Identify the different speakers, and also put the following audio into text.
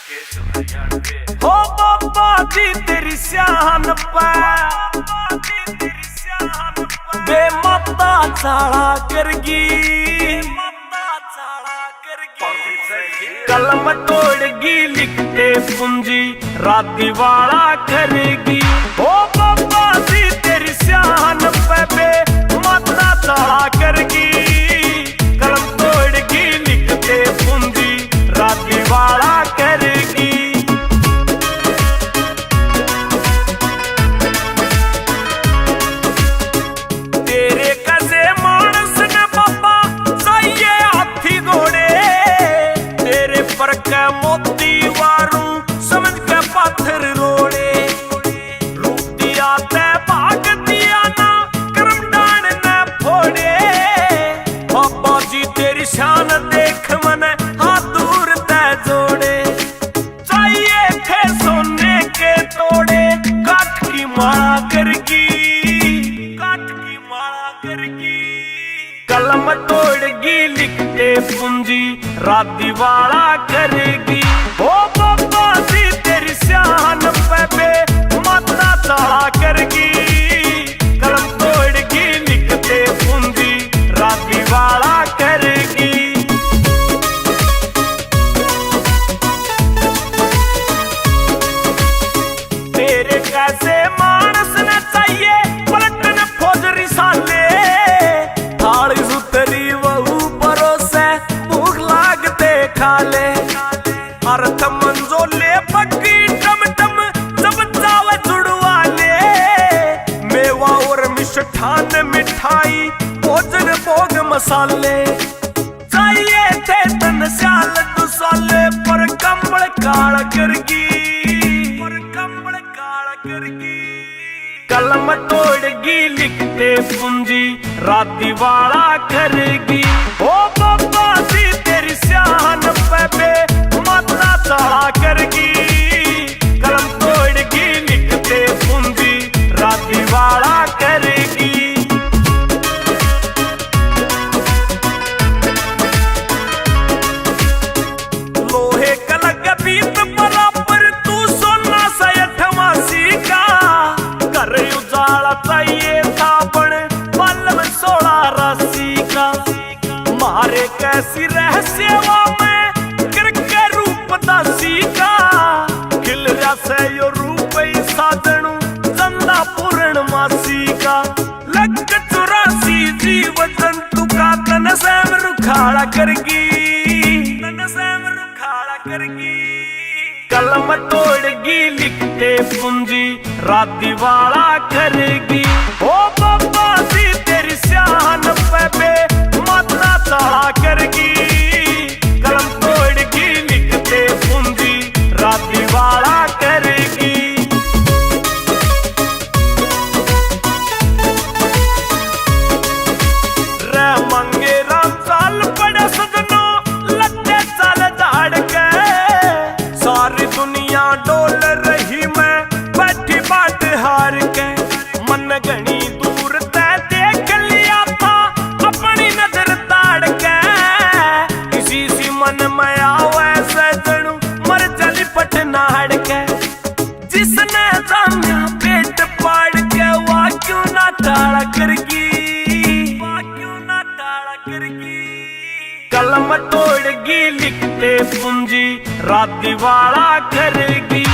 Speaker 1: हो बाबा जी तेरी स्याहन पे बे माता चाड़ा करगी, कलम तोड़गी लिखते पूंजी राती वाला करेगी। हो बाबा जी तेरी स्याहन पे बे माता चाड़ा करगी, कलम तोड़गी लिखते पूंजी राती वाला करेगी। तेरे कसे मानस ने बाबा चाहिए हाथी घोड़े, तेरे पर के मोती वारू समझ के पाथर रोड़े। रूप दिया ते भाग दिया ना करम डान ने फोड़े। बाबा जी तेरी शान देख मने हाथ दूर ते जोड़े। चाहिए थे सोने के तोड़े काट की माला करगी, काट की माला करगी। कलम तोड़गी लिखते पूंजी राती वाला करेगी। ओ बाबा जी तेरी स्याहन पे बे माता चाड़ा करगी, कलम तोड़गी लिखते पूंजी राती वाला करेगी। तेरे कैसे मानस न चाहिए पलटन फौजरी साले, थाली सुतरी वहू परोसे भूख लागते खाले। अर्थ मंजोले पक्की टम टम जब चाव जुड़वा ले, मेवा और मिष्ठान मिठाई भोजन भोग मसाले। चाहिए थे तन स्याल दुसाले पर कंबल काल करगी, पर कंबल काल करगी। कलम तोड़गी लिखते पूंजी राती वाला करेगी। ओ बाबा जी तेरी स्याहन पे बे माता चाड़ा करगी, कलम तोड़गी लिखते पूंजी राती वाला करेगी। लोहे कलग बीत बराबर तू सोना सयठ मासी का, कर उजाला चाहिए था बण पल्लव 16 राशि का। मारे कैसी रहस्यवा में करके रूप दासी का, खिल रहा से यो रूप साजणु चंदा पूर्ण मासी का। लग 84 जीव जंतु का तन सैम रुखाड़ा करगी, तन सैम रुखाड़ा करगी। कलम तोड़गी लिखते पूंजी राती वाला करेगी। ओ बाबा जी तेरी स्याहन पे बे माता चाड़ा करगी, कलम तोड़गी लिखते पूंजी राती वाला करेगी। रे मंगे राम चाल पड़े सजनो लट्टे चाल झाड़ के, सारी दुनिया डोल रही मैं बैठी बाट हार के। मन घनी दूर तय देख लिया था अपनी नजर ताड़ के, इसी सी मन में आवे सजणु मर चली पटनाड़ के। जिसने जाना पेट पाड़ के वह क्यों ना टाड़ा करगी, वह क्यों ना टाड़ा करगी। कलम तोड़गी लिखते पूंजी राती वाला करेगी।